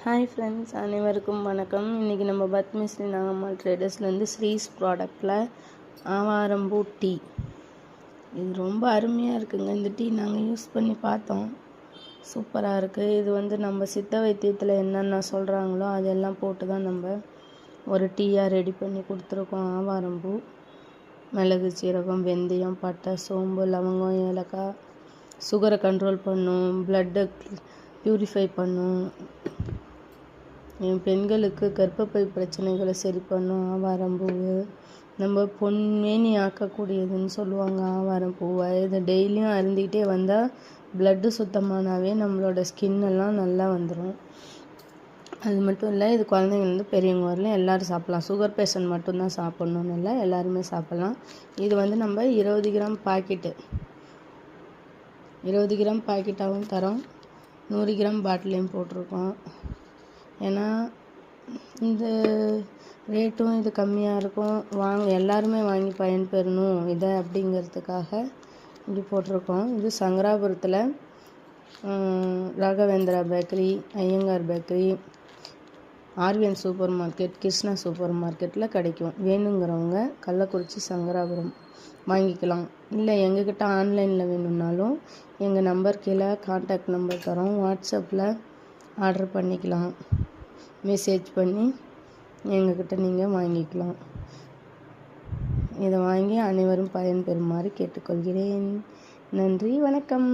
Hi friends, அனைவருக்கும் வணக்கம். இன்றைக்கி நம்ம பத்மஸ்ரீ நாகம்மாள் ட்ரேடர்ஸ்லேருந்து ஸ்ரீஸ் ப்ராடக்டில் ஆவாரம்பூ டீ. இது ரொம்ப அருமையாக இருக்குங்க. இந்த டீ நாங்கள் யூஸ் பண்ணி பார்த்தோம், சூப்பராக இருக்குது. இது நம்ம சித்த வைத்தியத்தில் என்னென்ன சொல்கிறாங்களோ அதெல்லாம் போட்டு தான் நம்ம ஒரு டீயாக ரெடி பண்ணி கொடுத்துருக்கோம். ஆவாரம்பூ, மிளகு, சீரகம், வெந்தயம், பட்டை, சோம்பு, லவங்கம், ஏலக்காய் சுகரை கண்ட்ரோல் பண்ணும், ப்ளட்டை ப்யூரிஃபை பண்ணும், பெண்களுக்கு கர்ப்பப்பை பிரச்சனைகளை சரி பண்ணும். ஆவாரம்பூவு நம்ம பொன்மேனி ஆக்கக்கூடியதுன்னு சொல்லுவாங்க. ஆவாரம்பூவை இதை டெய்லியும் அருந்திக்கிட்டே வந்தால் ப்ளட்டு சுத்தமானாவே நம்மளோட ஸ்கின்னெல்லாம் நல்லா வந்துடும். அது மட்டும் இல்லை, இது குழந்தைங்கள்லேருந்து பெரியவங்க வரலாம் எல்லோரும் சாப்பிட்லாம். சுகர் பேஷண்ட் மட்டும்தான் சாப்பிட்ணுன்னு இல்லை, எல்லாருமே சாப்பிட்லாம். இது நம்ம 20 கிராம் பாக்கெட்டு, 20 கிராம் பாக்கெட்டாகவும் தரோம், 100 கிராம் பாட்டிலையும் போட்டிருக்கோம். ஏன்னா இந்த ரேட்டும் இது கம்மியாக இருக்கும், எல்லாருமே வாங்கி பயன்பெறணும் இதை அப்படிங்கிறதுக்காக இப்படி போட்டிருக்கோம். இது சங்கராபுரத்தில் Raghavendra bakery, Iyengar bakery, RVN supermarket, Krishna super மார்க்கெட்டில் கிடைக்கும். வேணுங்கிறவங்க கள்ளக்குறிச்சி சங்கராபுரம் வாங்கிக்கலாம். இல்லை எங்ககிட்ட ஆன்லைனில் வேணும்னாலும் எங்கள் நம்பர் கீழே கான்டாக்ட் நம்பர் தரோம், வாட்ஸ்அப்பில் ஆர்டர் பண்ணிக்கலாம். மெசேஜ் பண்ணி எங்ககிட்ட நீங்கள் வாங்கிக்கலாம். இதை வாங்கி அனைவரும் பயன்பெறுமாறு கேட்டுக்கொள்கிறேன். நன்றி, வணக்கம்.